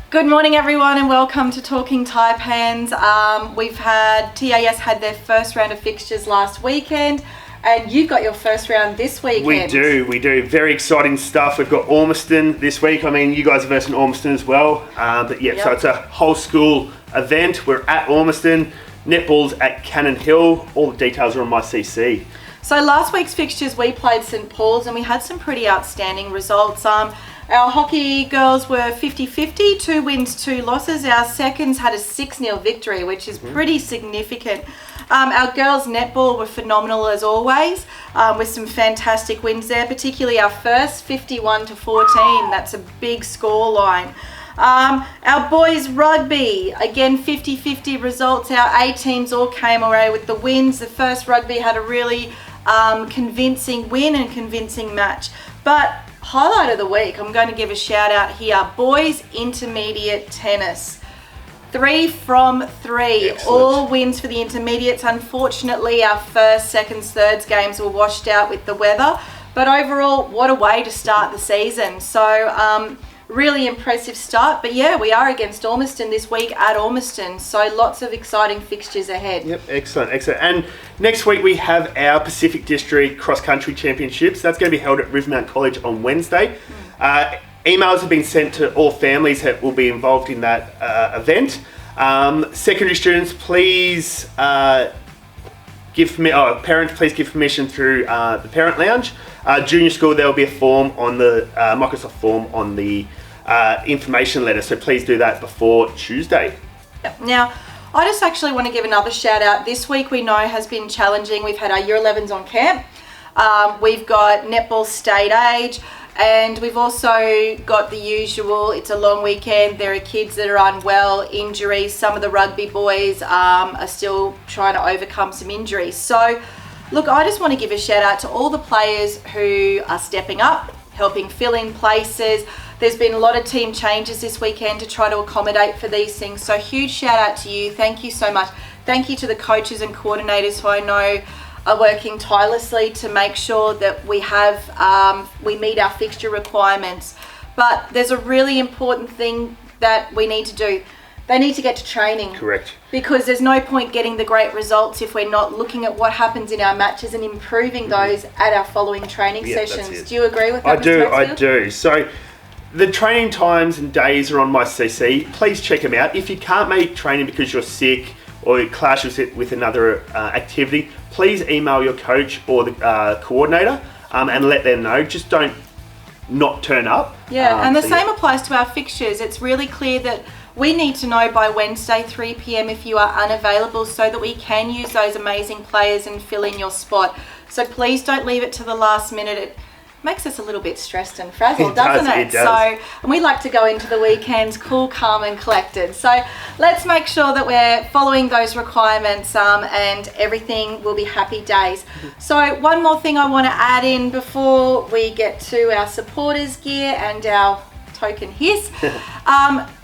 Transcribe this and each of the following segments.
Good morning everyone and welcome to Talking Taipans. TAS had their first round of fixtures last weekend and you've got your first round this weekend. We do. Very exciting stuff. We've got Ormiston this week. I mean, you guys are versing Ormiston as well. So it's a whole school event. We're at Ormiston. Netball's at Cannon Hill. All the details are on my CC. So last week's fixtures we played St Paul's and we had some pretty outstanding results. Our hockey girls were 50-50, 2 wins, 2 losses. Our seconds had a 6-0 victory, which is pretty significant. Our girls netball were phenomenal as always, with some fantastic wins there, particularly our first 51-14. That's a big score line. Our boys rugby, again 50-50 results. Our A teams all came away with the wins. The first rugby had a really convincing win and convincing match. But highlight of the week, I'm going to give a shout out here. Boys intermediate tennis. 3 from 3. Excellent. All wins for the intermediates. Unfortunately, our first, seconds, thirds games were washed out with the weather. But overall, what a way to start the season. So, really impressive start. But yeah, we are against Ormiston this week at Ormiston. So lots of exciting fixtures ahead. Yep, excellent. And next week we have our Pacific District Cross Country Championships. That's going to be held at Rivermount College on Wednesday. Emails have been sent to all families that will be involved in that event. Secondary students, please parents, please give permission through the parent lounge. Junior school, there will be a form on the Microsoft form on the information letter, so please do that before Tuesday. Yep. Now, I just actually want to give another shout out. This week we know has been challenging. We've had our Year 11s on camp. We've got netball state age. And we've also got the usual, it's a long weekend, there are kids that are unwell, injuries, some of the rugby boys are still trying to overcome some injuries. So, look, I just want to give a shout out to all the players who are stepping up, helping fill in places. There's been a lot of team changes this weekend to try to accommodate for these things. So huge shout out to you. Thank you so much. Thank you to the coaches and coordinators who I know are working tirelessly to make sure that we meet our fixture requirements. But there's a really important thing that we need to do. They need to get to training. Correct. Because there's no point getting the great results if we're not looking at what happens in our matches and improving those at our following training sessions. Do you agree with that, Mr. I Maxfield? do. So the training times and days are on my CC. Please check them out. If you can't make training because you're sick or it clashes with another activity, please email your coach or the coordinator and let them know. Just don't not turn up. Yeah, and the same applies to our fixtures. It's really clear that we need to know by Wednesday 3 p.m. if you are unavailable so that we can use those amazing players and fill in your spot. So please don't leave it to the last minute. It makes us a little bit stressed and frazzled, doesn't it? It does. So, and we like to go into the weekends cool, calm and collected. So let's make sure that we're following those requirements and everything will be happy days. So one more thing I want to add in before we get to our supporters gear and our token hiss.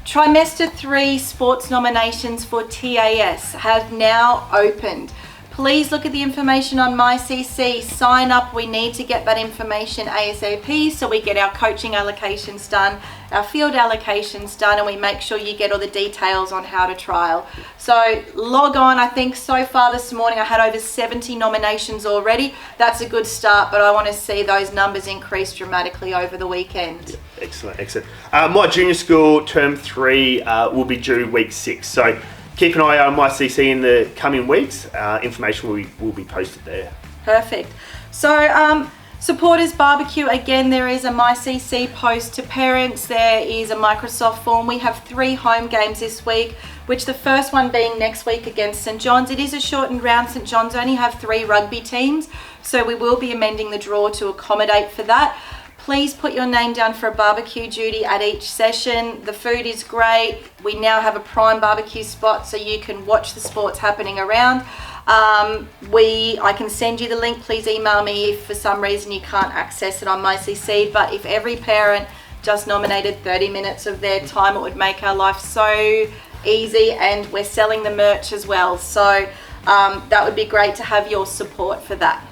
Trimester 3 sports nominations for TAS have now opened. Please look at the information on MyCC, sign up. We need to get that information ASAP so we get our coaching allocations done, our field allocations done, and we make sure you get all the details on how to trial. So log on. I think so far this morning I had over 70 nominations already. That's a good start, but I want to see those numbers increase dramatically over the weekend. Yeah, excellent. My junior school term 3 will be due week 6. So keep an eye on my CC in the coming weeks. Information will be posted there. Perfect. So supporters barbecue, again, there is a MyCC post to parents. There is a Microsoft form. We have 3 home games this week, which the first one being next week against St John's. It is a shortened round. St John's only have 3 rugby teams, so we will be amending the draw to accommodate for that. Please put your name down for a barbecue duty at each session. The food is great. We now have a prime barbecue spot so you can watch the sports happening around. I can send you the link. Please email me if for some reason you can't access it on MyCC. But if every parent just nominated 30 minutes of their time, it would make our life so easy, and we're selling the merch as well. So that would be great to have your support for that.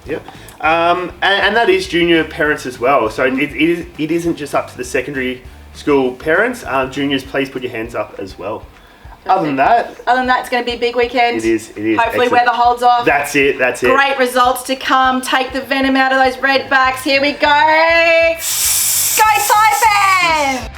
Yep. And that is junior parents as well. So it isn't just up to the secondary school parents, juniors, please put your hands up as well. Other than that, it's going to be a big weekend. It is. Hopefully excellent. weather holds off. That's it. Great results to come. Take the venom out of those red backs. Here we go. Go Taipans!